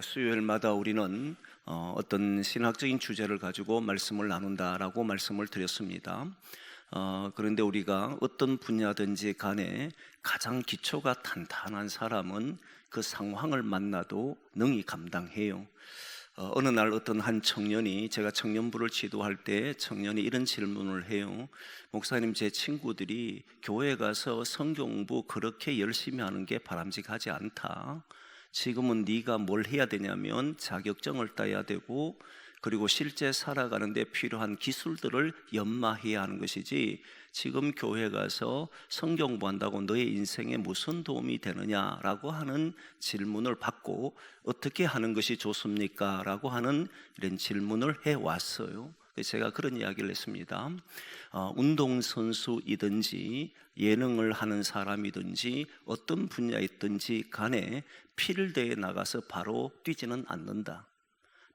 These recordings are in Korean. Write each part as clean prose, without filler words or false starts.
수요일마다 우리는 어떤 신학적인 주제를 가지고 말씀을 나눈다라고 말씀을 드렸습니다. 그런데 우리가 어떤 분야든지 간에 가장 기초가 탄탄한 사람은 그 상황을 만나도 능히 감당해요. 어느 날 어떤 한 청년이, 제가 청년부를 지도할 때 청년이 이런 질문을 해요. 목사님, 제 친구들이 교회 가서 성경 공부 그렇게 열심히 하는 게 바람직하지 않다. 지금은 네가 뭘 해야 되냐면 자격증을 따야 되고, 그리고 실제 살아가는데 필요한 기술들을 연마해야 하는 것이지, 지금 교회 가서 성경 공부한다고 너의 인생에 무슨 도움이 되느냐라고 하는 질문을 받고, 어떻게 하는 것이 좋습니까? 라고 하는 이런 질문을 해왔어요. 제가 그런 이야기를 했습니다. 운동선수이든지 예능을 하는 사람이든지 어떤 분야이든지 간에 필드에 나가서 바로 뛰지는 않는다.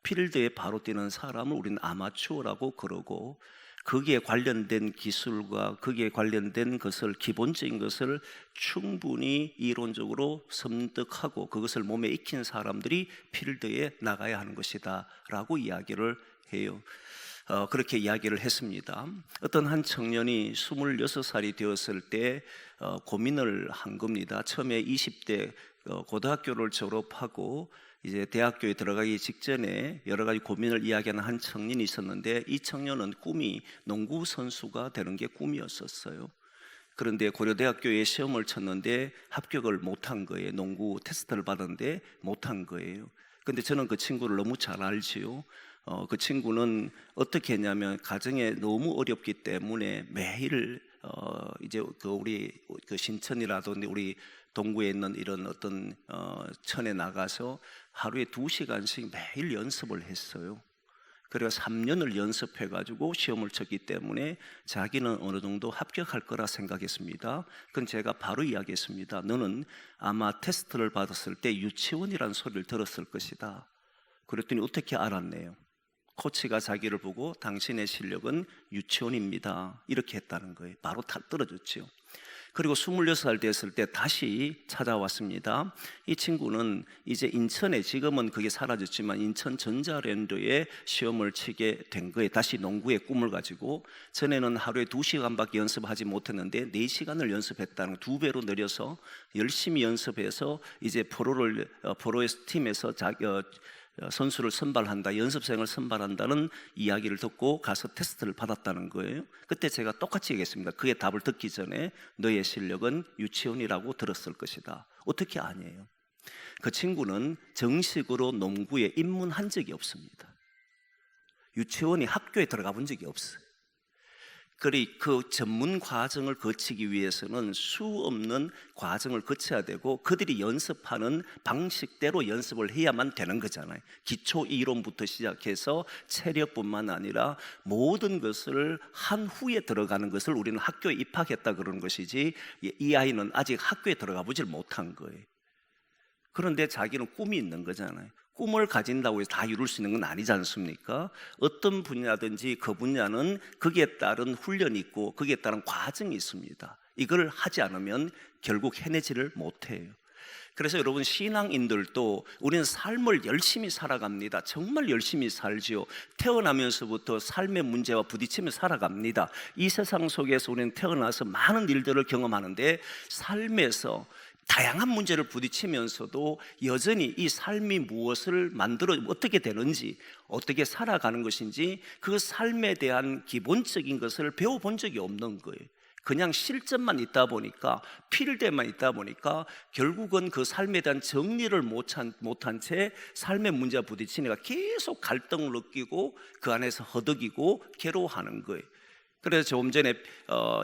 필드에 바로 뛰는 사람을 우리는 아마추어라고 그러고, 거기에 관련된 기술과 거기에 관련된 것을, 기본적인 것을 충분히 이론적으로 습득하고 그것을 몸에 익힌 사람들이 필드에 나가야 하는 것이다 라고 이야기를 해요. 그렇게 이야기를 했습니다. 어떤 한 청년이 26살이 되었을 때 고민을 한 겁니다. 처음에 20대 고등학교를 졸업하고 이제 대학교에 들어가기 직전에 여러 가지 고민을 이야기하는 한 청년이 있었는데, 이 청년은 꿈이 농구 선수가 되는 게 꿈이었었어요. 그런데 고려대학교에 시험을 쳤는데 합격을 못한 거예요. 농구 테스트를 받았는데 못한 거예요. 근데 저는 그 친구를 너무 잘 알지요. 그 친구는 어떻게 했냐면, 가정에 너무 어렵기 때문에 매일 이제 우리 신천이라든지 우리 동구에 있는 이런 어떤 천에 나가서 하루에 2시간씩 매일 연습을 했어요. 그래서 3년을 연습해가지고 시험을 쳤기 때문에 자기는 어느 정도 합격할 거라 생각했습니다. 그건 제가 바로 이야기했습니다. 너는 아마 테스트를 받았을 때 유치원이라는 소리를 들었을 것이다. 그랬더니 어떻게 알았네요. 코치가 자기를 보고 당신의 실력은 유치원입니다 이렇게 했다는 거예요. 바로 탁 떨어졌죠. 그리고 26살 됐을 때 다시 찾아왔습니다. 이 친구는 이제 인천에, 지금은 그게 사라졌지만 인천 전자랜드에 시험을 치게 된 거예요. 다시 농구의 꿈을 가지고. 전에는 하루에 2시간밖에 연습하지 못했는데 4시간을 연습했다는, 2배로 늘려서 열심히 연습해서 이제 프로의 팀에서 선수를 선발한다, 연습생을 선발한다는 이야기를 듣고 가서 테스트를 받았다는 거예요. 그때 제가 똑같이 얘기했습니다. 그의 답을 듣기 전에 너의 실력은 유치원이라고 들었을 것이다. 어떻게 아니에요? 그 친구는 정식으로 농구에 입문한 적이 없습니다. 유치원이 학교에 들어가 본 적이 없어요. 그 전문 과정을 거치기 위해서는 수 없는 과정을 거쳐야 되고, 그들이 연습하는 방식대로 연습을 해야만 되는 거잖아요. 기초 이론부터 시작해서 체력뿐만 아니라 모든 것을 한 후에 들어가는 것을 우리는 학교에 입학했다 그러는 것이지, 이 아이는 아직 학교에 들어가 보질 못한 거예요. 그런데 자기는 꿈이 있는 거잖아요. 꿈을 가진다고 해서 다 이룰 수 있는 건 아니지 않습니까? 어떤 분야든지 그 분야는 거기에 따른 훈련이 있고 거기에 따른 과정이 있습니다. 이걸 하지 않으면 결국 해내지를 못해요. 그래서 여러분, 신앙인들도 우리는 삶을 열심히 살아갑니다. 정말 열심히 살지요. 태어나면서부터 삶의 문제와 부딪히며 살아갑니다. 이 세상 속에서 우리는 태어나서 많은 일들을 경험하는데, 삶에서 다양한 문제를 부딪히면서도 여전히 이 삶이 무엇을 만들어 어떻게 되는지, 어떻게 살아가는 것인지, 그 삶에 대한 기본적인 것을 배워본 적이 없는 거예요. 그냥 실전만 있다 보니까, 필드에만 있다 보니까 결국은 그 삶에 대한 정리를 못한 채 삶의 문제와 부딪히니까 계속 갈등을 느끼고 그 안에서 허덕이고 괴로워하는 거예요. 그래서 조금 전에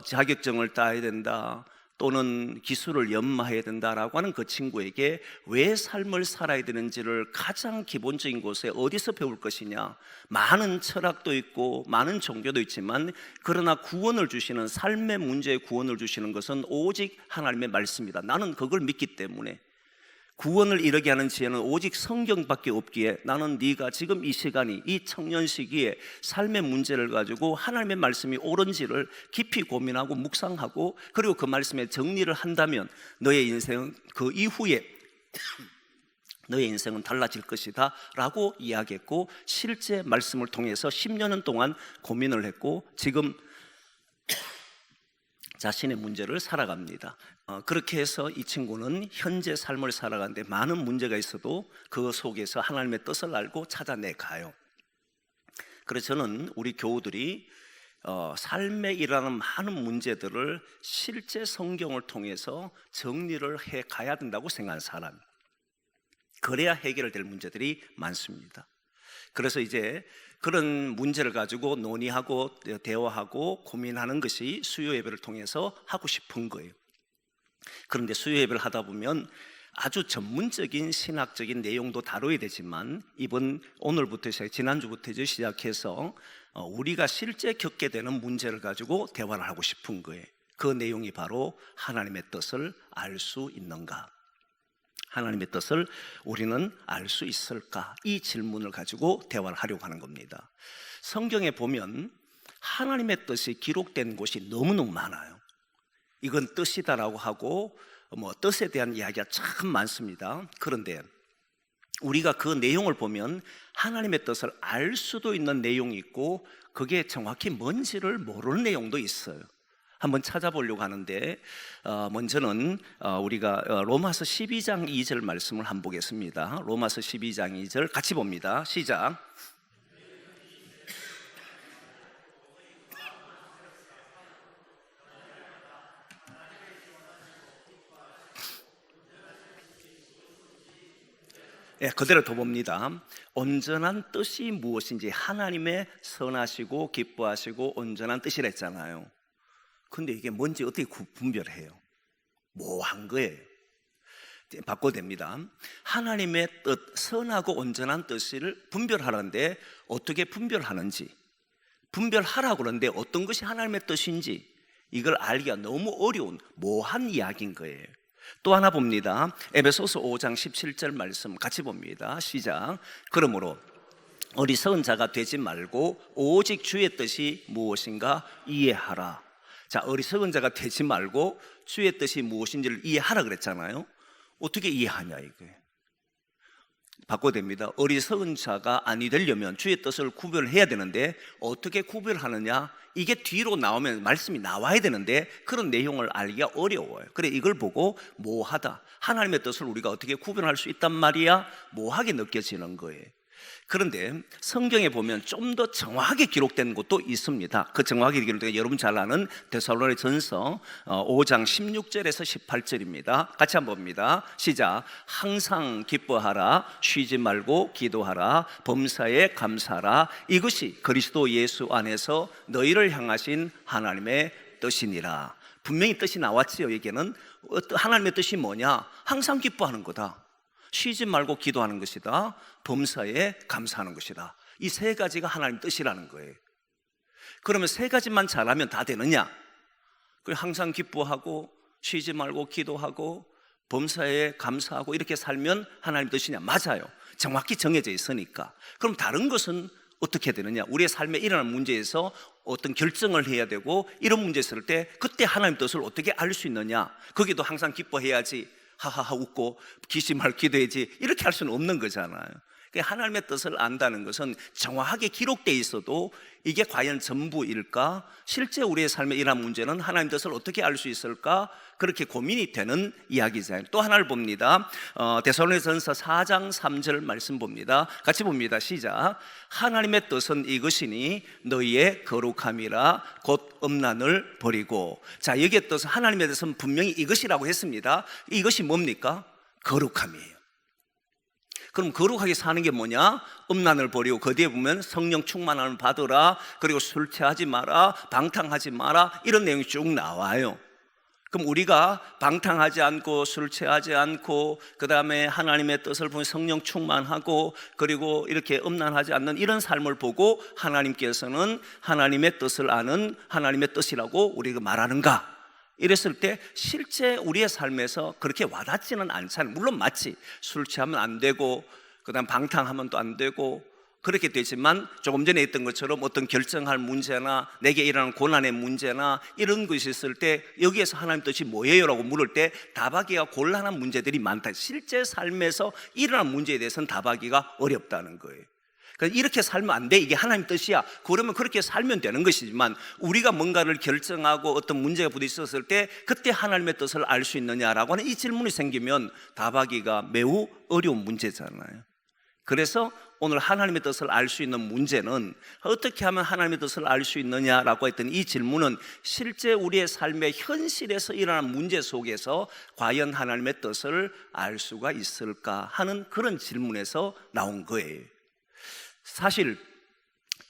자격증을 따야 된다, 또는 기술을 연마해야 된다라고 하는 그 친구에게 왜 삶을 살아야 되는지를 가장 기본적인 곳에 어디서 배울 것이냐. 많은 철학도 있고 많은 종교도 있지만, 그러나 구원을 주시는, 삶의 문제에 구원을 주시는 것은 오직 하나님의 말씀이다. 나는 그걸 믿기 때문에 구원을 이루게 하는 지혜는 오직 성경밖에 없기에, 나는 네가 지금 이 시간이, 이 청년 시기에 삶의 문제를 가지고 하나님의 말씀이 옳은지를 깊이 고민하고 묵상하고, 그리고 그 말씀에 정리를 한다면 너의 인생은 그 이후에 너의 인생은 달라질 것이다 라고 이야기했고, 실제 말씀을 통해서 10년 동안 고민을 했고 지금 자신의 문제를 살아갑니다. 그렇게 해서 이 친구는 현재 삶을 살아가는데 많은 문제가 있어도 그 속에서 하나님의 뜻을 알고 찾아내가요. 그래서 저는 우리 교우들이 삶에 일어나는 많은 문제들을 실제 성경을 통해서 정리를 해 가야 된다고 생각하는 사람, 그래야 해결될 문제들이 많습니다. 그래서 이제 그런 문제를 가지고 논의하고 대화하고 고민하는 것이 수요 예배를 통해서 하고 싶은 거예요. 그런데 수요 예배를 하다 보면 아주 전문적인 신학적인 내용도 다뤄야 되지만 오늘부터 지난주부터 시작해서 우리가 실제 겪게 되는 문제를 가지고 대화를 하고 싶은 거예요. 그 내용이 바로 하나님의 뜻을 알 수 있는가, 하나님의 뜻을 우리는 알 수 있을까, 이 질문을 가지고 대화를 하려고 하는 겁니다. 성경에 보면 하나님의 뜻이 기록된 곳이 너무너무 많아요. 이건 뜻이다라고 하고 뜻에 대한 이야기가 참 많습니다. 그런데 우리가 그 내용을 보면 하나님의 뜻을 알 수도 있는 내용이 있고 그게 정확히 뭔지를 모르는 내용도 있어요. 한번 찾아보려고 하는데 먼저는 우리가 로마서 12장 2절 말씀을 한번 보겠습니다. 로마서 12장 2절 같이 봅니다. 시작. 그대로 더 봅니다. 온전한 뜻이 무엇인지, 하나님의 선하시고 기뻐하시고 온전한 뜻이라 했잖아요. 근데 이게 뭔지 어떻게 분별해요? 모호한 거예요. 바꿔도 됩니다. 하나님의 뜻, 선하고 온전한 뜻을 분별하는데 어떻게 분별하는지, 분별하라고 그러는데 어떤 것이 하나님의 뜻인지 이걸 알기가 너무 어려운 모호한 이야기인 거예요. 또 하나 봅니다. 에베소서 5장 17절 말씀 같이 봅니다. 시작. 그러므로 어리석은 자가 되지 말고 오직 주의 뜻이 무엇인가 이해하라. 자, 어리석은 자가 되지 말고 주의 뜻이 무엇인지를 이해하라 그랬잖아요. 어떻게 이해하냐 이거예요. 바꿔도 됩니다. 어리석은 자가 아니 되려면 주의 뜻을 구별해야 되는데 어떻게 구별하느냐, 이게 뒤로 나오면 말씀이 나와야 되는데 그런 내용을 알기가 어려워요. 그래 이걸 보고 모호하다, 하나님의 뜻을 우리가 어떻게 구별할 수 있단 말이야, 모호하게 느껴지는 거예요. 그런데 성경에 보면 좀 더 정확하게 기록된 것도 있습니다. 그 정확하게 기록된 게 여러분 잘 아는 데살로니가전서 5장 16절에서 18절입니다. 같이 한번 봅니다. 시작. 항상 기뻐하라, 쉬지 말고 기도하라, 범사에 감사하라, 이것이 그리스도 예수 안에서 너희를 향하신 하나님의 뜻이니라. 분명히 뜻이 나왔지요. 여기에는 하나님의 뜻이 뭐냐? 항상 기뻐하는 거다, 쉬지 말고 기도하는 것이다, 범사에 감사하는 것이다. 이 세 가지가 하나님 뜻이라는 거예요. 그러면 세 가지만 잘하면 다 되느냐? 항상 기뻐하고 쉬지 말고 기도하고 범사에 감사하고 이렇게 살면 하나님 뜻이냐? 맞아요. 정확히 정해져 있으니까. 그럼 다른 것은 어떻게 되느냐? 우리의 삶에 일어나는 문제에서 어떤 결정을 해야 되고 이런 문제 있을 때 그때 하나님 뜻을 어떻게 알 수 있느냐? 거기도 항상 기뻐해야지, 하하하 웃고 쉬지 말고 기도해야지, 이렇게 할 수는 없는 거잖아요. 하나님의 뜻을 안다는 것은 정확하게 기록되어 있어도 이게 과연 전부일까? 실제 우리의 삶에 이러한 문제는 하나님의 뜻을 어떻게 알 수 있을까? 그렇게 고민이 되는 이야기잖아요. 또 하나를 봅니다. 데살로니가전서 4장 3절 말씀 봅니다. 같이 봅니다. 시작. 하나님의 뜻은 이것이니 너희의 거룩함이라 곧 음란을 버리고. 자, 여기에 뜻은 하나님의 뜻은 분명히 이것이라고 했습니다. 이것이 뭡니까? 거룩함이에요. 그럼 거룩하게 사는 게 뭐냐? 음란을 버리고, 그 뒤에 보면 성령 충만함을 받으라, 그리고 술 취하지 마라, 방탕하지 마라, 이런 내용이 쭉 나와요. 그럼 우리가 방탕하지 않고 술 취하지 않고 그 다음에 하나님의 뜻을 보면 성령 충만하고 그리고 이렇게 음란하지 않는 이런 삶을 보고 하나님께서는 하나님의 뜻을 아는 하나님의 뜻이라고 우리가 말하는가? 이랬을 때 실제 우리의 삶에서 그렇게 와닿지는 않잖아요. 물론 맞지, 술 취하면 안 되고 그 다음 방탕하면 또 안 되고 그렇게 되지만 조금 전에 했던 것처럼 어떤 결정할 문제나 내게 일어나는 고난의 문제나 이런 것이 있을 때 여기에서 하나님 뜻이 뭐예요? 라고 물을 때 답하기가 곤란한 문제들이 많다. 실제 삶에서 일어난 문제에 대해서는 답하기가 어렵다는 거예요. 그러니까 이렇게 살면 안 돼, 이게 하나님 뜻이야, 그러면 그렇게 살면 되는 것이지만 우리가 뭔가를 결정하고 어떤 문제가 부딪혔을 때 그때 하나님의 뜻을 알 수 있느냐라고 하는 이 질문이 생기면 답하기가 매우 어려운 문제잖아요. 그래서 오늘 하나님의 뜻을 알 수 있는 문제는 어떻게 하면 하나님의 뜻을 알 수 있느냐라고 했던 이 질문은 실제 우리의 삶의 현실에서 일어나는 문제 속에서 과연 하나님의 뜻을 알 수가 있을까 하는 그런 질문에서 나온 거예요. 사실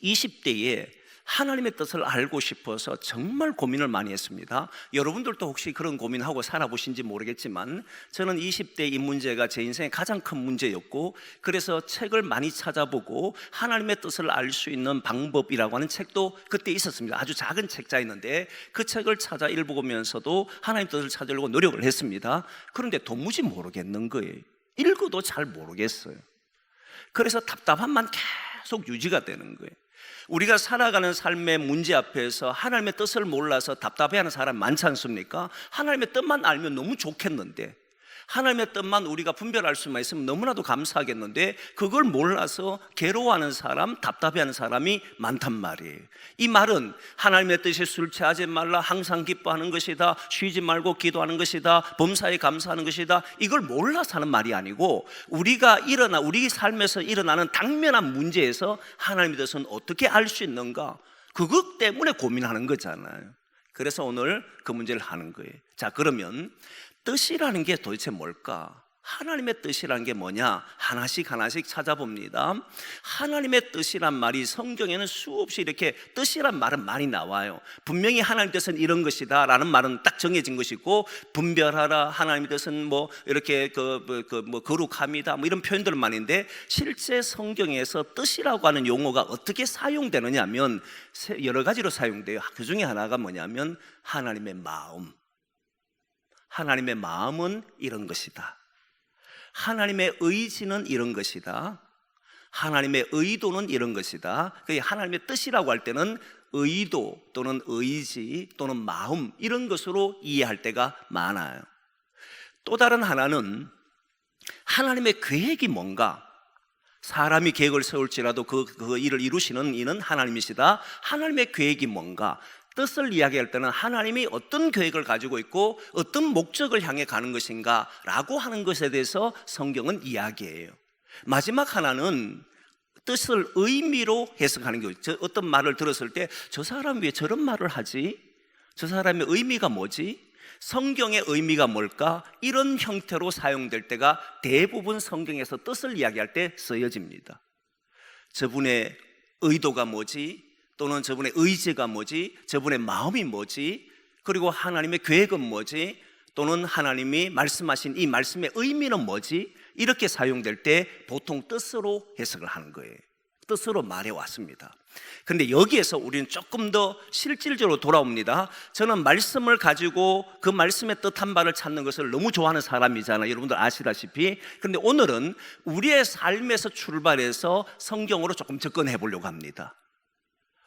20대에 하나님의 뜻을 알고 싶어서 정말 고민을 많이 했습니다. 여러분들도 혹시 그런 고민하고 살아보신지 모르겠지만 저는 20대 이 문제가 제 인생의 가장 큰 문제였고, 그래서 책을 많이 찾아보고 하나님의 뜻을 알 수 있는 방법이라고 하는 책도 그때 있었습니다. 아주 작은 책자였는데 그 책을 찾아 읽어보면서도 하나님의 뜻을 찾으려고 노력을 했습니다. 그런데 도무지 모르겠는 거예요. 읽어도 잘 모르겠어요. 그래서 답답함만 계속 유지가 되는 거예요. 우리가 살아가는 삶의 문제 앞에서 하나님의 뜻을 몰라서 답답해하는 사람 많지 않습니까? 하나님의 뜻만 알면 너무 좋겠는데, 하나님의 뜻만 우리가 분별할 수만 있으면 너무나도 감사하겠는데 그걸 몰라서 괴로워하는 사람, 답답해하는 사람이 많단 말이에요. 이 말은 하나님의 뜻이 술 취하지 말라, 항상 기뻐하는 것이다, 쉬지 말고 기도하는 것이다, 범사에 감사하는 것이다, 이걸 몰라서 하는 말이 아니고 우리 삶에서 일어나는 당면한 문제에서 하나님의 뜻은 어떻게 알 수 있는가, 그것 때문에 고민하는 거잖아요. 그래서 오늘 그 문제를 하는 거예요. 자, 그러면 뜻이라는 게 도대체 뭘까? 하나님의 뜻이라는 게 뭐냐? 하나씩 찾아봅니다. 하나님의 뜻이란 말이 성경에는 수없이 이렇게 뜻이란 말은 많이 나와요. 분명히 하나님의 뜻은 이런 것이다 라는 말은 딱 정해진 것이고, 분별하라, 하나님의 뜻은 뭐 이렇게 거룩함이다, 뭐 이런 표현들은 많은데 실제 성경에서 뜻이라고 하는 용어가 어떻게 사용되느냐 하면 여러 가지로 사용돼요. 그 중에 하나가 뭐냐면 하나님의 마음. 하나님의 마음은 이런 것이다. 하나님의 의지는 이런 것이다. 하나님의 의도는 이런 것이다. 하나님의 뜻이라고 할 때는 의도 또는 의지 또는 마음, 이런 것으로 이해할 때가 많아요. 또 다른 하나는 하나님의 계획이 뭔가. 사람이 계획을 세울지라도 그 일을 이루시는 이는 하나님이시다. 하나님의 계획이 뭔가. 뜻을 이야기할 때는 하나님이 어떤 계획을 가지고 있고 어떤 목적을 향해 가는 것인가 라고 하는 것에 대해서 성경은 이야기해요. 마지막 하나는 뜻을 의미로 해석하는 거예요. 어떤 말을 들었을 때 저 사람이 왜 저런 말을 하지? 저 사람의 의미가 뭐지? 성경의 의미가 뭘까? 이런 형태로 사용될 때가 대부분 성경에서 뜻을 이야기할 때 쓰여집니다. 저분의 의도가 뭐지? 또는 저분의 의지가 뭐지? 저분의 마음이 뭐지? 그리고 하나님의 계획은 뭐지? 또는 하나님이 말씀하신 이 말씀의 의미는 뭐지? 이렇게 사용될 때 보통 뜻으로 해석을 하는 거예요. 뜻으로 말해왔습니다. 그런데 여기에서 우리는 조금 더 실질적으로 돌아옵니다. 저는 말씀을 가지고 그 말씀의 뜻한 바를 찾는 것을 너무 좋아하는 사람이잖아요. 여러분들 아시다시피. 그런데 오늘은 우리의 삶에서 출발해서 성경으로 조금 접근해 보려고 합니다.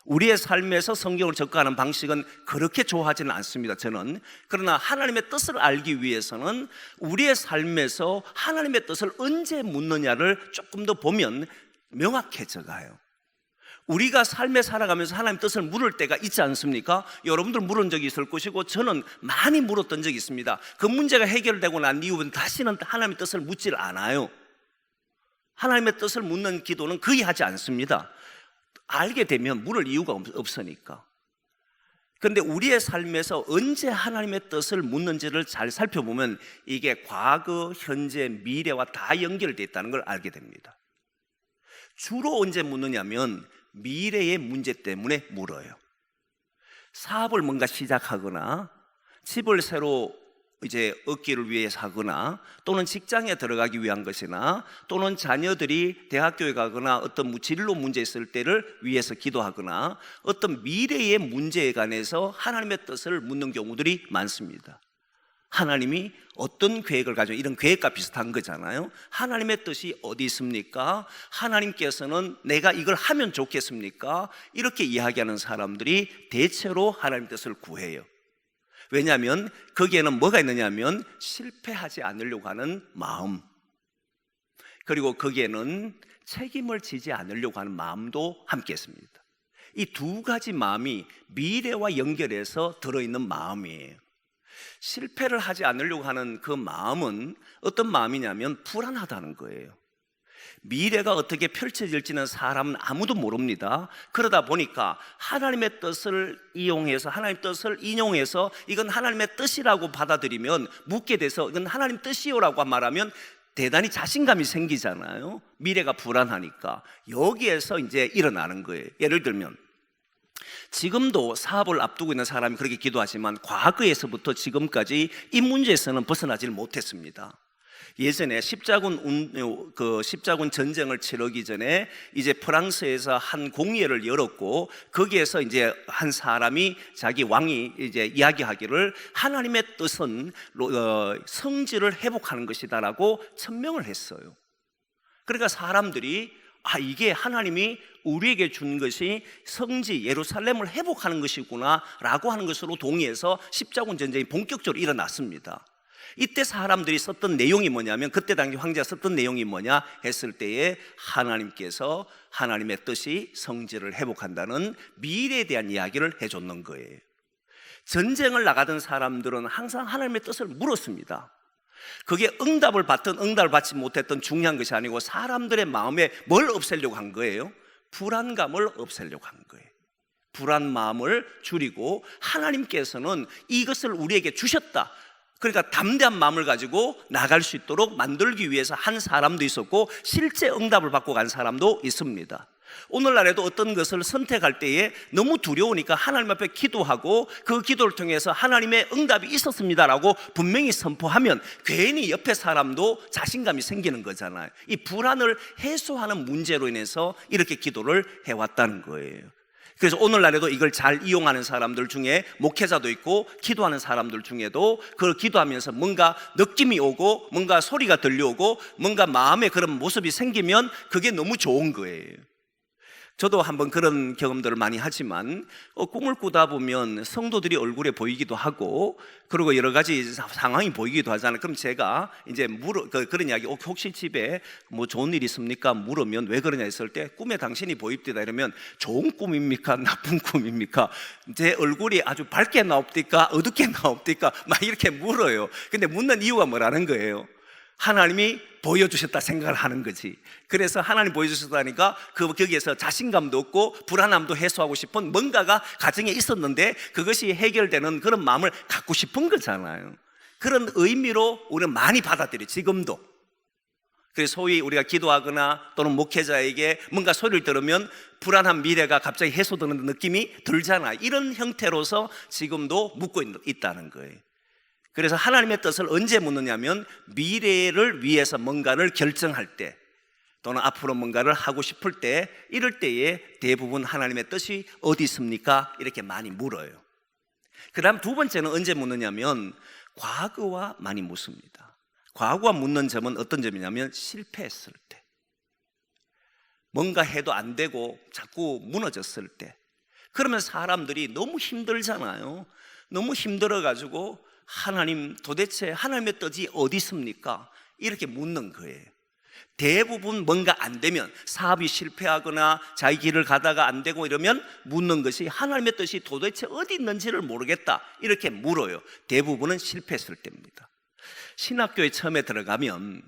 우리의 삶에서 성경을 접근하는 방식은 그렇게 좋아하지는 않습니다, 저는. 그러나 하나님의 뜻을 알기 위해서는 우리의 삶에서 하나님의 뜻을 언제 묻느냐를 조금 더 보면 명확해져 가요. 우리가 삶에 살아가면서 하나님의 뜻을 물을 때가 있지 않습니까? 여러분들 물은 적이 있을 것이고 저는 많이 물었던 적이 있습니다. 그 문제가 해결되고 난 이후는 다시는 하나님의 뜻을 묻질 않아요. 하나님의 뜻을 묻는 기도는 거의 하지 않습니다. 알게 되면 물을 이유가 없으니까. 그런데 우리의 삶에서 언제 하나님의 뜻을 묻는지를 잘 살펴보면 이게 과거, 현재, 미래와 다 연결되어 있다는 걸 알게 됩니다. 주로 언제 묻느냐면 미래의 문제 때문에 물어요. 사업을 뭔가 시작하거나 집을 새로 얻기를 위해서 하거나 또는 직장에 들어가기 위한 것이나 또는 자녀들이 대학교에 가거나 어떤 진로 문제 있을 때를 위해서 기도하거나 어떤 미래의 문제에 관해서 하나님의 뜻을 묻는 경우들이 많습니다. 하나님이 어떤 계획을 가지고, 이런 계획과 비슷한 거잖아요. 하나님의 뜻이 어디 있습니까? 하나님께서는 내가 이걸 하면 좋겠습니까? 이렇게 이야기하는 사람들이 대체로 하나님 뜻을 구해요. 왜냐하면 거기에는 뭐가 있느냐면 실패하지 않으려고 하는 마음, 그리고 거기에는 책임을 지지 않으려고 하는 마음도 함께 있습니다. 이 두 가지 마음이 미래와 연결해서 들어있는 마음이에요. 실패를 하지 않으려고 하는 그 마음은 어떤 마음이냐면 불안하다는 거예요. 미래가 어떻게 펼쳐질지는 사람은 아무도 모릅니다. 그러다 보니까 하나님의 뜻을 이용해서, 하나님의 뜻을 인용해서 이건 하나님의 뜻이라고 받아들이면, 묻게 돼서 이건 하나님 뜻이요라고 말하면 대단히 자신감이 생기잖아요. 미래가 불안하니까. 여기에서 이제 일어나는 거예요. 예를 들면 지금도 사업을 앞두고 있는 사람이 그렇게 기도하지만 과거에서부터 지금까지 이 문제에서는 벗어나질 못했습니다. 예전에 십자군 전쟁을 치르기 전에 이제 프랑스에서 한 공회를 열었고, 거기에서 이제 한 사람이, 자기 왕이 이제 이야기하기를 하나님의 뜻은 성지를 회복하는 것이다라고 천명을 했어요. 그러니까 사람들이 이게 하나님이 우리에게 준 것이 성지 예루살렘을 회복하는 것이구나 라고 하는 것으로 동의해서 십자군 전쟁이 본격적으로 일어났습니다. 이때 사람들이 썼던 내용이 뭐냐면, 그때 당시 황제가 썼던 내용이 뭐냐 했을 때에 하나님께서 하나님의 뜻이 성지를 회복한다는 미래에 대한 이야기를 해줬는 거예요. 전쟁을 나가던 사람들은 항상 하나님의 뜻을 물었습니다. 그게 응답을 받든 응답을 받지 못했던 중요한 것이 아니고 사람들의 마음에 뭘 없애려고 한 거예요? 불안감을 없애려고 한 거예요. 불안 마음을 줄이고, 하나님께서는 이것을 우리에게 주셨다, 그러니까 담대한 마음을 가지고 나갈 수 있도록 만들기 위해서 한 사람도 있었고, 실제 응답을 받고 간 사람도 있습니다. 오늘날에도 어떤 것을 선택할 때에 너무 두려우니까 하나님 앞에 기도하고 그 기도를 통해서 하나님의 응답이 있었습니다라고 분명히 선포하면 괜히 옆에 사람도 자신감이 생기는 거잖아요. 이 불안을 해소하는 문제로 인해서 이렇게 기도를 해왔다는 거예요. 그래서 오늘날에도 이걸 잘 이용하는 사람들 중에 목회자도 있고, 기도하는 사람들 중에도 그걸 기도하면서 뭔가 느낌이 오고, 뭔가 소리가 들려오고, 뭔가 마음에 그런 모습이 생기면 그게 너무 좋은 거예요. 저도 한번 그런 경험들을 많이 하지만 꿈을 꾸다 보면 성도들이 얼굴에 보이기도 하고, 그리고 여러 가지 상황이 보이기도 하잖아요. 그럼 제가 이제 그런 이야기, 혹시 집에 뭐 좋은 일 있습니까? 물으면 왜 그러냐 했을 때, 꿈에 당신이 보입니다 이러면 좋은 꿈입니까? 나쁜 꿈입니까? 제 얼굴이 아주 밝게 나옵니까? 어둡게 나옵니까? 막 이렇게 물어요. 근데 묻는 이유가 뭐라는 거예요? 하나님이 보여주셨다 생각을 하는 거지. 그래서 하나님 보여주셨다니까 거기에서 자신감도 없고 불안함도 해소하고 싶은 뭔가가 가정에 있었는데 그것이 해결되는 그런 마음을 갖고 싶은 거잖아요. 그런 의미로 우리는 많이 받아들여요, 지금도. 그래서 소위 우리가 기도하거나 또는 목회자에게 뭔가 소리를 들으면 불안한 미래가 갑자기 해소되는 느낌이 들잖아요. 이런 형태로서 지금도 묻고 있다는 거예요. 그래서 하나님의 뜻을 언제 묻느냐면, 미래를 위해서 뭔가를 결정할 때, 또는 앞으로 뭔가를 하고 싶을 때, 이럴 때에 대부분 하나님의 뜻이 어디 있습니까? 이렇게 많이 물어요. 그 다음 두 번째는 언제 묻느냐면, 과거와 많이 묻습니다. 과거와 묻는 점은 어떤 점이냐면, 실패했을 때, 뭔가 해도 안 되고 자꾸 무너졌을 때, 그러면 사람들이 너무 힘들잖아요. 너무 힘들어가지고 하나님, 도대체 하나님의 뜻이 어디 있습니까? 이렇게 묻는 거예요. 대부분 뭔가 안 되면, 사업이 실패하거나 자기 길을 가다가 안 되고 이러면 묻는 것이 하나님의 뜻이 도대체 어디 있는지를 모르겠다, 이렇게 물어요. 대부분은 실패했을 때입니다. 신학교에 처음에 들어가면,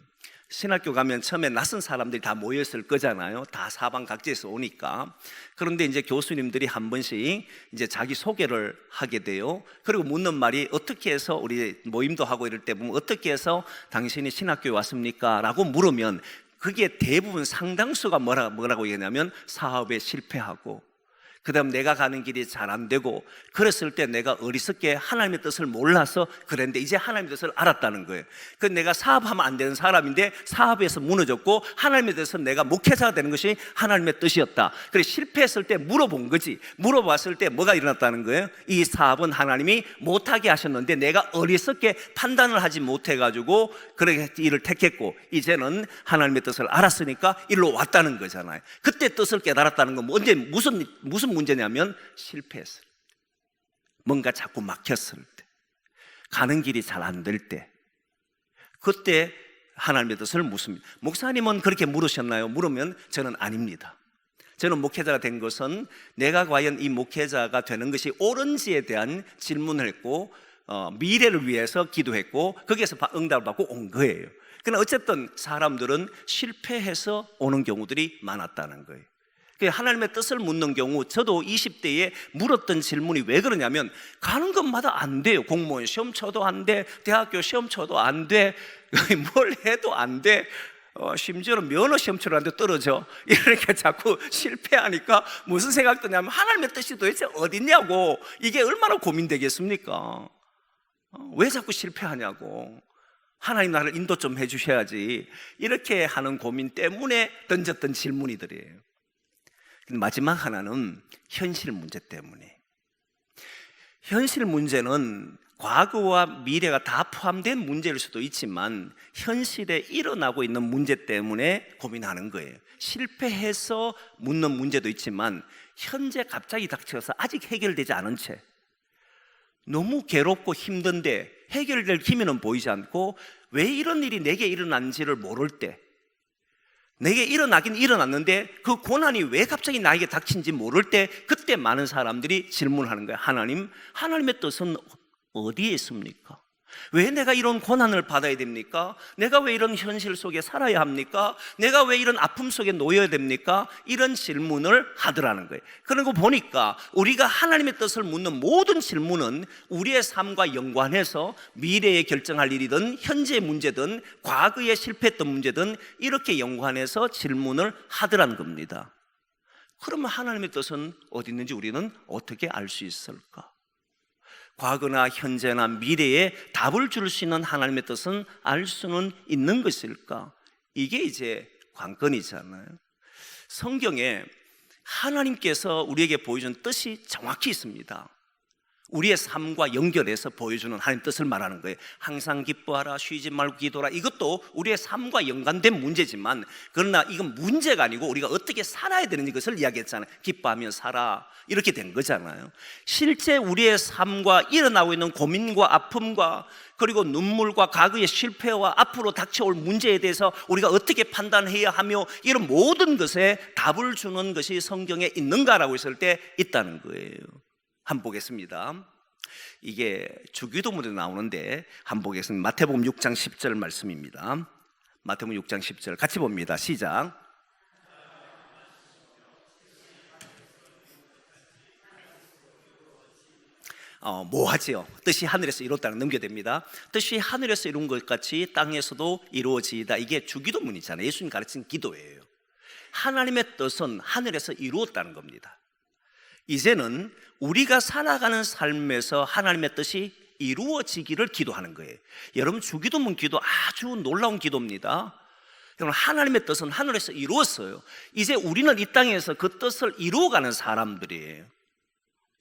신학교 가면 처음에 낯선 사람들이 다 모였을 거잖아요. 다 사방각지에서 오니까. 그런데 이제 교수님들이 한 번씩 이제 자기 소개를 하게 돼요. 그리고 묻는 말이, 어떻게 해서, 우리 모임도 하고 이럴 때 보면 어떻게 해서 당신이 신학교에 왔습니까? 라고 물으면 그게 대부분 상당수가 뭐라고 얘기하냐면 사업에 실패하고, 그 다음 내가 가는 길이 잘 안 되고, 그랬을 때 내가 어리석게 하나님의 뜻을 몰라서 그랬는데 이제 하나님의 뜻을 알았다는 거예요. 그 내가 사업하면 안 되는 사람인데 사업에서 무너졌고, 하나님의 뜻은 내가 목회자가 되는 것이 하나님의 뜻이었다. 그래서 실패했을 때 물어본 거지. 물어봤을 때 뭐가 일어났다는 거예요? 이 사업은 하나님이 못하게 하셨는데 내가 어리석게 판단을 하지 못해가지고 그렇게 일을 택했고, 이제는 하나님의 뜻을 알았으니까 일로 왔다는 거잖아요. 그때 뜻을 깨달았다는 건 언제 무슨 문제냐면 실패했을 때, 뭔가 자꾸 막혔을 때, 가는 길이 잘 안 될 때, 그때 하나님의 뜻을 묻습니다. 목사님은 그렇게 물으셨나요? 물으면 저는 아닙니다. 저는 목회자가 된 것은 내가 과연 이 목회자가 되는 것이 옳은지에 대한 질문을 했고, 미래를 위해서 기도했고, 거기에서 응답을 받고 온 거예요. 그러나 어쨌든 사람들은 실패해서 오는 경우들이 많았다는 거예요. 하나님의 뜻을 묻는 경우, 저도 20대에 물었던 질문이 왜 그러냐면, 가는 것마다 안 돼요. 공무원 시험 쳐도 안 돼, 대학교 시험 쳐도 안 돼, 뭘 해도 안 돼, 심지어는 면허 시험 치러 갔는데 떨어져. 이렇게 자꾸 실패하니까 무슨 생각 드냐면, 하나님의 뜻이 도대체 어딨냐고. 이게 얼마나 고민되겠습니까? 왜 자꾸 실패하냐고. 하나님 나를 인도 좀 해주셔야지. 이렇게 하는 고민 때문에 던졌던 질문이들이에요. 마지막 하나는 현실 문제 때문에. 현실 문제는 과거와 미래가 다 포함된 문제일 수도 있지만, 현실에 일어나고 있는 문제 때문에 고민하는 거예요. 실패해서 묻는 문제도 있지만, 현재 갑자기 닥쳐서 아직 해결되지 않은 채 너무 괴롭고 힘든데 해결될 기미는 보이지 않고, 왜 이런 일이 내게 일어난지를 모를 때, 내게 일어나긴 일어났는데 그 고난이 왜 갑자기 나에게 닥친지 모를 때, 그때 많은 사람들이 질문하는 거예요. 하나님의 뜻은 어디에 있습니까? 왜 내가 이런 고난을 받아야 됩니까? 내가 왜 이런 현실 속에 살아야 합니까? 내가 왜 이런 아픔 속에 놓여야 됩니까? 이런 질문을 하더라는 거예요. 그런 거 보니까 우리가 하나님의 뜻을 묻는 모든 질문은 우리의 삶과 연관해서 미래에 결정할 일이든 현재의 문제든 과거에 실패했던 문제든 이렇게 연관해서 질문을 하더라는 겁니다. 그러면 하나님의 뜻은 어디 있는지 우리는 어떻게 알 수 있을까? 과거나 현재나 미래에 답을 줄 수 있는 하나님의 뜻은 알 수는 있는 것일까? 이게 이제 관건이잖아요. 성경에 하나님께서 우리에게 보여준 뜻이 정확히 있습니다. 우리의 삶과 연결해서 보여주는 하나님 뜻을 말하는 거예요. 항상 기뻐하라, 쉬지 말고 기도하라. 이것도 우리의 삶과 연관된 문제지만, 그러나 이건 문제가 아니고 우리가 어떻게 살아야 되는지 것을 이야기했잖아요. 기뻐하며 살아, 이렇게 된 거잖아요. 실제 우리의 삶과 일어나고 있는 고민과 아픔과 그리고 눈물과 과거의 실패와 앞으로 닥쳐올 문제에 대해서 우리가 어떻게 판단해야 하며, 이런 모든 것에 답을 주는 것이 성경에 있는가라고 했을 때 있다는 거예요. 한번 보겠습니다. 이게 주기도문에 나오는데 한번 보겠습니다. 마태복음 6장 10절 말씀입니다. 마태복음 6장 10절 같이 봅니다. 시작. 뭐 하지요? 뜻이 하늘에서 이루었다는 넘겨야 됩니다. 뜻이 하늘에서 이룬 것 같이 땅에서도 이루어지이다. 이게 주기도문이잖아요. 예수님 가르친 기도예요. 하나님의 뜻은 하늘에서 이루었다는 겁니다. 이제는 우리가 살아가는 삶에서 하나님의 뜻이 이루어지기를 기도하는 거예요. 여러분, 주기도문 기도 아주 놀라운 기도입니다. 여러분, 하나님의 뜻은 하늘에서 이루었어요. 이제 우리는 이 땅에서 그 뜻을 이루어가는 사람들이에요.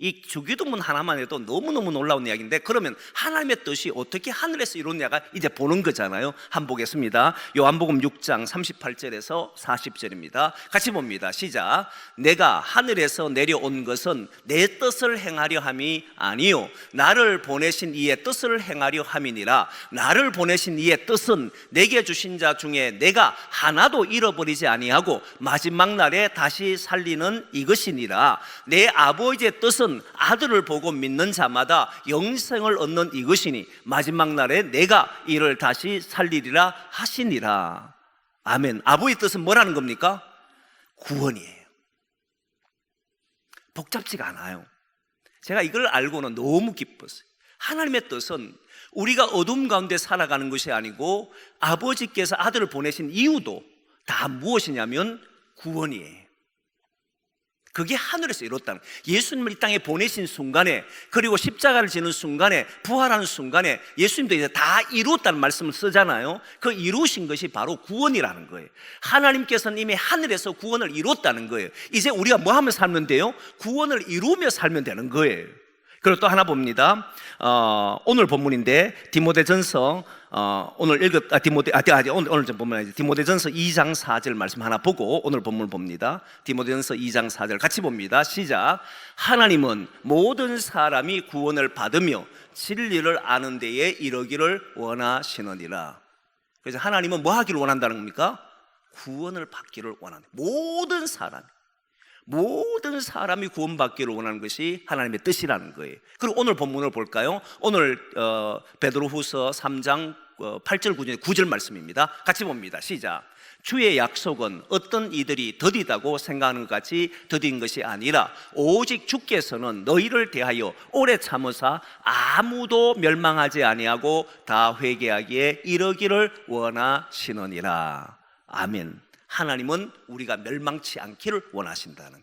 이 주기도문 하나만 해도 너무너무 놀라운 이야기인데, 그러면 하나님의 뜻이 어떻게 하늘에서 이루었냐가 이제 보는 거잖아요. 한번 보겠습니다. 요한복음 6장 38절에서 40절입니다. 같이 봅니다. 시작. 내가 하늘에서 내려온 것은 내 뜻을 행하려 함이 아니요 나를 보내신 이의 뜻을 행하려 함이니라. 나를 보내신 이의 뜻은 내게 주신 자 중에 내가 하나도 잃어버리지 아니하고 마지막 날에 다시 살리는 이것이니라. 내 아버지의 뜻은 아들을 보고 믿는 자마다 영생을 얻는 이것이니 마지막 날에 내가 이를 다시 살리리라 하시니라. 아멘. 아버지의 뜻은 뭐라는 겁니까? 구원이에요. 복잡지가 않아요. 제가 이걸 알고는 너무 기뻤어요. 하나님의 뜻은 우리가 어둠 가운데 살아가는 것이 아니고, 아버지께서 아들을 보내신 이유도 다 무엇이냐면 구원이에요. 그게 하늘에서 이뤘다는 거예요. 예수님을 이 땅에 보내신 순간에, 그리고 십자가를 지는 순간에, 부활하는 순간에 예수님도 이제 다 이루었다는 말씀을 쓰잖아요. 그 이루신 것이 바로 구원이라는 거예요. 하나님께서는 이미 하늘에서 구원을 이뤘다는 거예요. 이제 우리가 뭐 하며 살면 돼요? 구원을 이루며 살면 되는 거예요. 그리고 또 하나 봅니다. 오늘 본문인데 디모데전서 오늘 오늘 본문 디모데전서 2장 4절 말씀 하나 보고 오늘 본문 봅니다. 디모데전서 2장 4절 같이 봅니다. 시작. 하나님은 모든 사람이 구원을 받으며 진리를 아는 데에 이르기를 원하시느니라. 그래서 하나님은 뭐 하기를 원한다는 겁니까? 구원을 받기를 원하는, 모든 사람이 구원받기를 원하는 것이 하나님의 뜻이라는 거예요. 그리고 오늘 본문을 볼까요? 오늘 베드로후서 3장 8절 9절 말씀입니다. 같이 봅니다. 시작. 주의 약속은 어떤 이들이 더디다고 생각하는 것 같이 더딘 것이 아니라 오직 주께서는 너희를 대하여 오래 참으사 아무도 멸망하지 아니하고 다 회개하기에 이르기를 원하시느니라. 아멘. 하나님은 우리가 멸망치 않기를 원하신다는,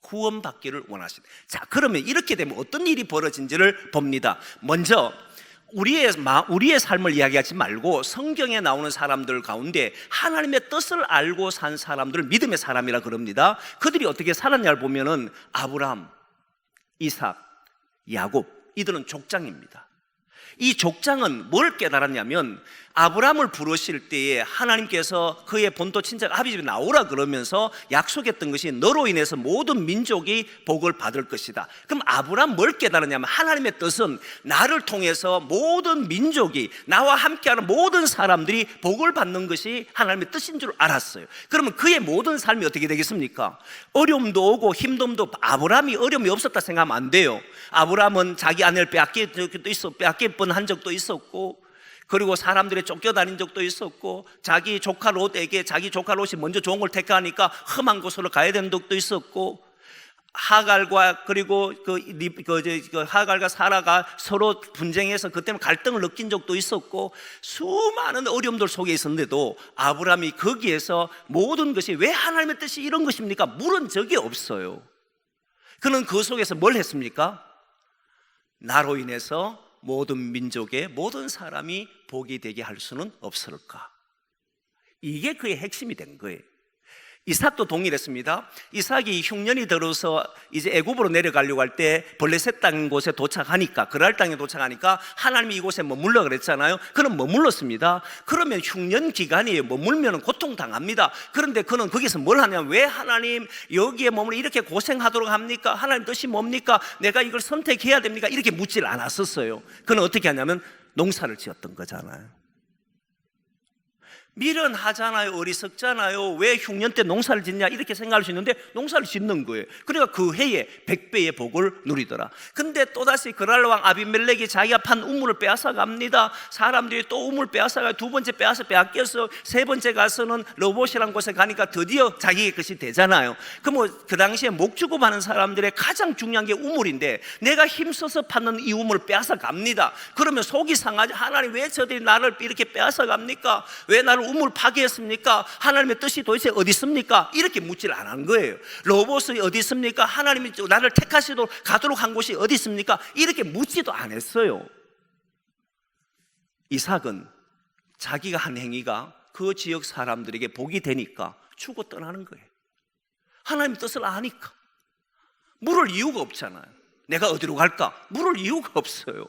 구원받기를 원하신다. 자, 그러면 이렇게 되면 어떤 일이 벌어진지를 봅니다. 먼저 우리의 삶을 이야기하지 말고 성경에 나오는 사람들 가운데 하나님의 뜻을 알고 산 사람들을 믿음의 사람이라 그럽니다. 그들이 어떻게 살았냐를 보면은 아브라함, 이삭, 야곱, 이들은 족장입니다. 이 족장은 뭘 깨달았냐면, 아브라함을 부르실 때에 하나님께서 그의 본토 친척 아비 집에 나오라 그러면서 약속했던 것이 너로 인해서 모든 민족이 복을 받을 것이다. 그럼 아브라함 뭘 깨달았냐면, 하나님의 뜻은 나를 통해서 모든 민족이, 나와 함께하는 모든 사람들이 복을 받는 것이 하나님의 뜻인 줄 알았어요. 그러면 그의 모든 삶이 어떻게 되겠습니까? 어려움도 오고 힘듦도, 아브라함이 어려움이 없었다 생각하면 안 돼요. 아브라함은 자기 아내를 빼앗길 뻔한 적도 있었고, 그리고 사람들이 쫓겨다닌 적도 있었고, 자기 조카 롯에게 자기 조카 롯이 먼저 좋은 걸 택하니까 험한 곳으로 가야 되는 적도 있었고, 하갈과 그리고 하갈과 사라가 서로 분쟁해서 그 때문에 갈등을 느낀 적도 있었고, 수많은 어려움들 속에 있었는데도 아브라함이 거기에서 모든 것이 왜 하나님의 뜻이 이런 것입니까? 물은 적이 없어요. 그는 그 속에서 뭘 했습니까? 나로 인해서 모든 민족의 모든 사람이 복이 되게 할 수는 없을까? 이게 그의 핵심이 된 거예요. 이삭도 동일했습니다. 이삭이 흉년이 들어서 이제 애굽으로 내려가려고 할 때 블레셋 땅 곳에 도착하니까, 그랄 땅에 도착하니까 하나님이 이곳에 머물러 그랬잖아요. 그는 머물렀습니다. 그러면 흉년 기간이에요. 머물면 고통당합니다. 그런데 그는 거기서 뭘 하냐면, 왜 하나님 여기에 머물러 이렇게 고생하도록 합니까? 하나님 뜻이 뭡니까? 내가 이걸 선택해야 됩니까? 이렇게 묻질 않았었어요. 그는 어떻게 하냐면 농사를 지었던 거잖아요. 미련하잖아요. 어리석잖아요. 왜 흉년 때 농사를 짓냐 이렇게 생각할 수 있는데 농사를 짓는 거예요. 그러니까 그 해에 100배의 복을 누리더라. 근데 또다시 그랄왕 아비멜렉이 자기가 판 우물을 빼앗아 갑니다. 사람들이 또 우물 빼앗아가 두 번째 빼앗겨서 세 번째 가서는 르봇이라는 곳에 가니까 드디어 자기의 것이 되잖아요. 그럼 그 당시에 목 주고 파는 사람들의 가장 중요한 게 우물인데, 내가 힘써서 파는 이 우물을 빼앗아 갑니다. 그러면 속이 상하지. 하나님 왜 저들이 나를 이렇게 빼앗아 갑니까? 왜 나를 우물 파괴했습니까? 하나님의 뜻이 도대체 어디 있습니까? 이렇게 묻질 않은 거예요. 로봇이 어디 있습니까? 하나님이 나를 택하시도록 가도록 한 곳이 어디 있습니까? 이렇게 묻지도 않았어요. 이삭은 자기가 한 행위가 그 지역 사람들에게 복이 되니까 추고 떠나는 거예요. 하나님 뜻을 아니까. 물을 이유가 없잖아요. 내가 어디로 갈까? 물을 이유가 없어요.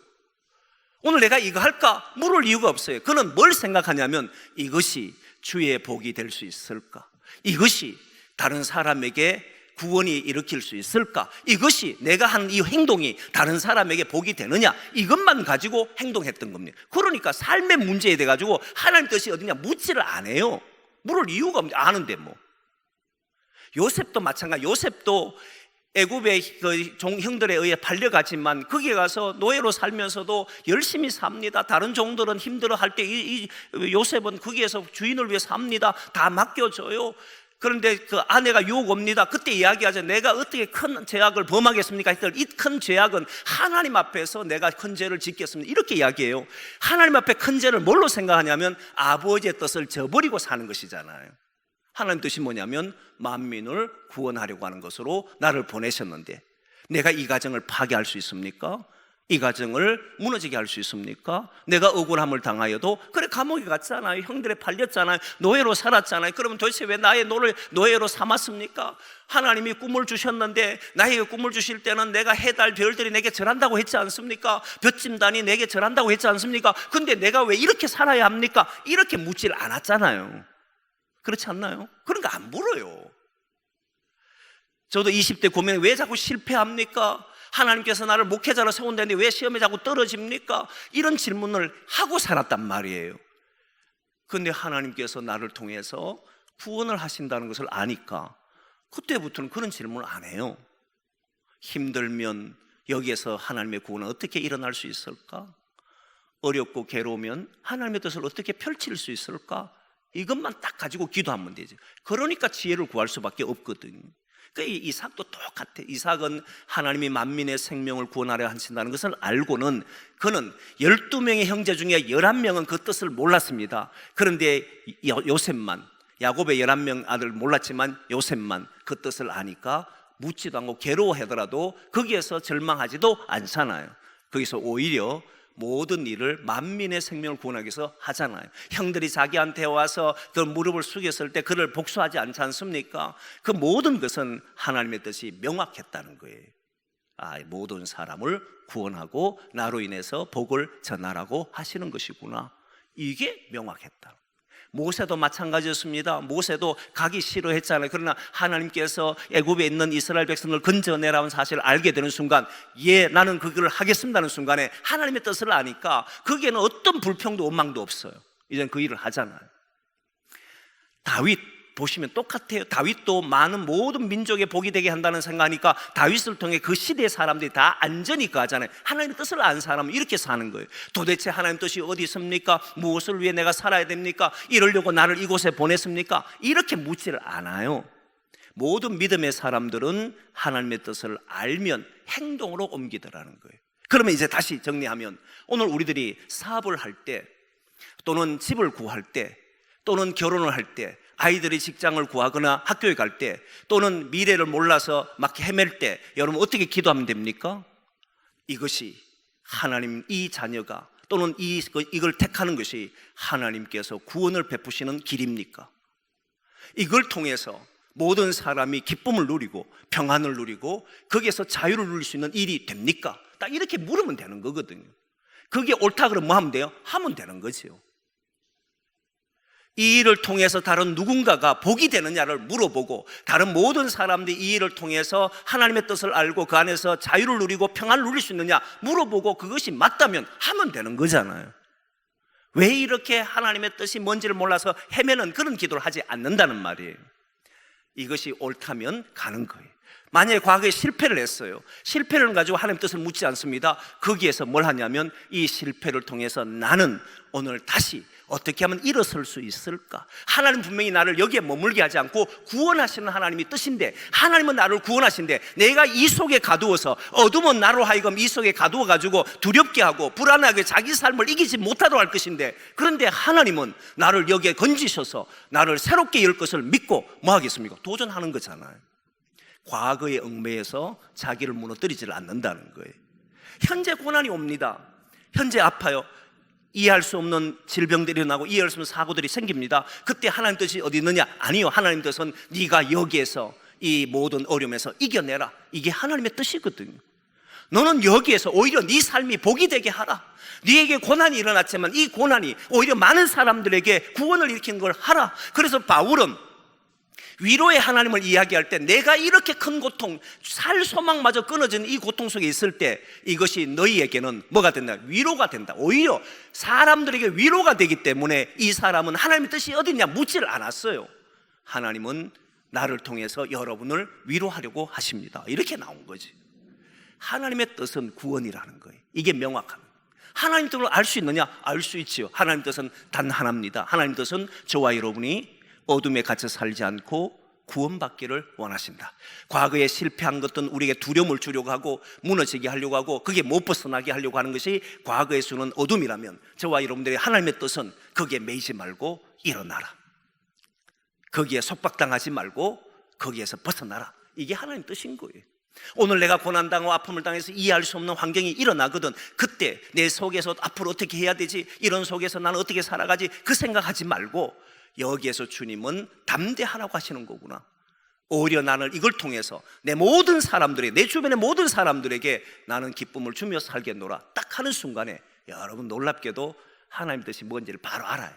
오늘 내가 이거 할까? 물을 이유가 없어요. 그는 뭘 생각하냐면, 이것이 주의 복이 될 수 있을까? 이것이 다른 사람에게 구원이 일으킬 수 있을까? 이것이 내가 한 이 행동이 다른 사람에게 복이 되느냐? 이것만 가지고 행동했던 겁니다. 그러니까 삶의 문제에 대해 가지고 하나님 뜻이 어디냐 묻지를 않아요. 물을 이유가 없는데 아는데 뭐. 요셉도 마찬가지. 요셉도 애굽의 그 형들에 의해 팔려가지만 거기에 가서 노예로 살면서도 열심히 삽니다. 다른 종들은 힘들어할 때 이 요셉은 거기에서 주인을 위해 삽니다. 다 맡겨줘요. 그런데 그 아내가 유혹 옵니다. 그때 이야기하죠. 내가 어떻게 큰 죄악을 범하겠습니까? 이 큰 죄악은 하나님 앞에서 내가 큰 죄를 짓겠습니다. 이렇게 이야기해요. 하나님 앞에 큰 죄를 뭘로 생각하냐면 아버지의 뜻을 저버리고 사는 것이잖아요. 하나님 뜻이 뭐냐면 만민을 구원하려고 하는 것으로 나를 보내셨는데 내가 이 가정을 파괴할 수 있습니까? 이 가정을 무너지게 할 수 있습니까? 내가 억울함을 당하여도 그래 감옥에 갔잖아요. 형들에 팔렸잖아요. 노예로 살았잖아요. 그러면 도대체 왜 나의 노예로 삼았습니까? 하나님이 꿈을 주셨는데 나에게 꿈을 주실 때는 내가 해, 달, 별들이 내게 절한다고 했지 않습니까? 볕짐단이 내게 절한다고 했지 않습니까? 근데 내가 왜 이렇게 살아야 합니까? 이렇게 묻질 않았잖아요. 그렇지 않나요? 그런 거 안 물어요. 저도 20대 고민에 왜 자꾸 실패합니까? 하나님께서 나를 목회자로 세운다는데 왜 시험에 자꾸 떨어집니까? 이런 질문을 하고 살았단 말이에요. 그런데 하나님께서 나를 통해서 구원을 하신다는 것을 아니까 그때부터는 그런 질문을 안 해요. 힘들면 여기에서 하나님의 구원은 어떻게 일어날 수 있을까? 어렵고 괴로우면 하나님의 뜻을 어떻게 펼칠 수 있을까? 이것만 딱 가지고 기도하면 되죠. 그러니까 지혜를 구할 수밖에 없거든요. 그러니까 이삭도 똑같아. 이삭은 하나님이 만민의 생명을 구원하려 하신다는 것을 알고는 그는 12명의 형제 중에 11명은 그 뜻을 몰랐습니다. 그런데 요셉만, 야곱의 11명 아들 몰랐지만 요셉만 그 뜻을 아니까 묻지도 않고 괴로워하더라도 거기에서 절망하지도 않잖아요. 거기서 오히려 모든 일을 만민의 생명을 구원하기 위해서 하잖아요. 형들이 자기한테 와서 그 무릎을 숙였을 때 그를 복수하지 않지 않습니까? 그 모든 것은 하나님의 뜻이 명확했다는 거예요. 모든 사람을 구원하고 나로 인해서 복을 전하라고 하시는 것이구나. 이게 명확했다. 모세도 마찬가지였습니다. 모세도 가기 싫어했잖아요. 그러나 하나님께서 애굽에 있는 이스라엘 백성을 건져내라는 사실을 알게 되는 순간, 나는 그걸 하겠습니다는 순간에 하나님의 뜻을 아니까 거기에는 어떤 불평도 원망도 없어요. 이제는 그 일을 하잖아요. 다윗 보시면 똑같아요. 다윗도 많은 모든 민족의 복이 되게 한다는 생각하니까 다윗을 통해 그 시대의 사람들이 다 안전히 가잖아요. 하나님의 뜻을 아는 사람은 이렇게 사는 거예요. 도대체 하나님 뜻이 어디 있습니까? 무엇을 위해 내가 살아야 됩니까? 이러려고 나를 이곳에 보냈습니까? 이렇게 묻지를 않아요. 모든 믿음의 사람들은 하나님의 뜻을 알면 행동으로 옮기더라는 거예요. 그러면 이제 다시 정리하면 오늘 우리들이 사업을 할 때 또는 집을 구할 때 또는 결혼을 할 때 아이들이 직장을 구하거나 학교에 갈 때 또는 미래를 몰라서 막 헤맬 때 여러분 어떻게 기도하면 됩니까? 이것이 하나님 이 자녀가 또는 이걸 택하는 것이 하나님께서 구원을 베푸시는 길입니까? 이걸 통해서 모든 사람이 기쁨을 누리고 평안을 누리고 거기에서 자유를 누릴 수 있는 일이 됩니까? 딱 이렇게 물으면 되는 거거든요. 그게 옳다 그러면 뭐 하면 돼요? 하면 되는 거죠. 이 일을 통해서 다른 누군가가 복이 되느냐를 물어보고 다른 모든 사람들이 이 일을 통해서 하나님의 뜻을 알고 그 안에서 자유를 누리고 평안을 누릴 수 있느냐 물어보고 그것이 맞다면 하면 되는 거잖아요. 왜 이렇게 하나님의 뜻이 뭔지를 몰라서 헤매는 그런 기도를 하지 않는다는 말이에요. 이것이 옳다면 가는 거예요. 만약에 과거에 실패를 했어요. 실패를 가지고 하나님 뜻을 묻지 않습니다. 거기에서 뭘 하냐면 이 실패를 통해서 나는 오늘 다시 어떻게 하면 일어설 수 있을까? 하나님 분명히 나를 여기에 머물게 하지 않고 구원하시는 하나님이 뜻인데 하나님은 나를 구원하신데 내가 이 속에 가두어서 어둠은 나로 하여금 이 속에 가두어가지고 두렵게 하고 불안하게 자기 삶을 이기지 못하도록 할 것인데 그런데 하나님은 나를 여기에 건지셔서 나를 새롭게 열 것을 믿고 뭐 하겠습니까? 도전하는 거잖아요. 과거의 얽매여서 자기를 무너뜨리지를 않는다는 거예요. 현재 고난이 옵니다. 현재 아파요. 이해할 수 없는 질병들이 일어나고 이해할 수 없는 사고들이 생깁니다. 그때 하나님 뜻이 어디 있느냐? 아니요. 하나님 뜻은 네가 여기에서 이 모든 어려움에서 이겨내라. 이게 하나님의 뜻이거든요. 너는 여기에서 오히려 네 삶이 복이 되게 하라. 네에게 고난이 일어났지만 이 고난이 오히려 많은 사람들에게 구원을 일으키는 걸 하라. 그래서 바울은 위로의 하나님을 이야기할 때 내가 이렇게 큰 고통, 살 소망마저 끊어진 이 고통 속에 있을 때 이것이 너희에게는 뭐가 된다? 위로가 된다. 오히려 사람들에게 위로가 되기 때문에 이 사람은 하나님의 뜻이 어디냐 묻지를 않았어요. 하나님은 나를 통해서 여러분을 위로하려고 하십니다. 이렇게 나온 거지. 하나님의 뜻은 구원이라는 거예요. 이게 명확합니다. 하나님 뜻을 알 수 있느냐? 알 수 있지요. 하나님 뜻은 단 하나입니다. 하나님 뜻은 저와 여러분이 어둠에 갇혀 살지 않고 구원받기를 원하신다. 과거에 실패한 것들은 우리에게 두려움을 주려고 하고 무너지게 하려고 하고 그게 못 벗어나게 하려고 하는 것이 과거에 주는 어둠이라면 저와 여러분들의 하나님의 뜻은 거기에 매이지 말고 일어나라. 거기에 속박당하지 말고 거기에서 벗어나라. 이게 하나님 뜻인 거예요. 오늘 내가 고난당하고 아픔을 당해서 이해할 수 없는 환경이 일어나거든. 그때 내 속에서 앞으로 어떻게 해야 되지? 이런 속에서 나는 어떻게 살아가지? 그 생각하지 말고 여기에서 주님은 담대하라고 하시는 거구나. 오히려 나는 이걸 통해서 내 모든 사람들에게, 내 주변의 모든 사람들에게 나는 기쁨을 주며 살겠노라. 딱 하는 순간에 여러분 놀랍게도 하나님 뜻이 뭔지를 바로 알아요.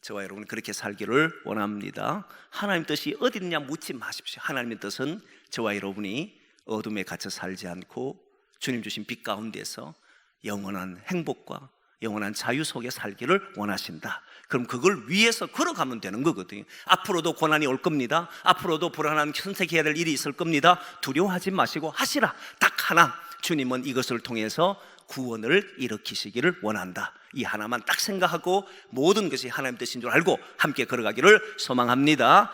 저와 여러분 그렇게 살기를 원합니다. 하나님 뜻이 어디 있느냐 묻지 마십시오. 하나님의 뜻은 저와 여러분이 어둠에 갇혀 살지 않고 주님 주신 빛 가운데서 영원한 행복과 영원한 자유 속에 살기를 원하신다. 그럼 그걸 위해서 걸어가면 되는 거거든요. 앞으로도 고난이 올 겁니다. 앞으로도 불안한 선택해야 될 일이 있을 겁니다. 두려워하지 마시고 하시라. 딱 하나, 주님은 이것을 통해서 구원을 일으키시기를 원한다. 이 하나만 딱 생각하고 모든 것이 하나님 뜻인 줄 알고 함께 걸어가기를 소망합니다.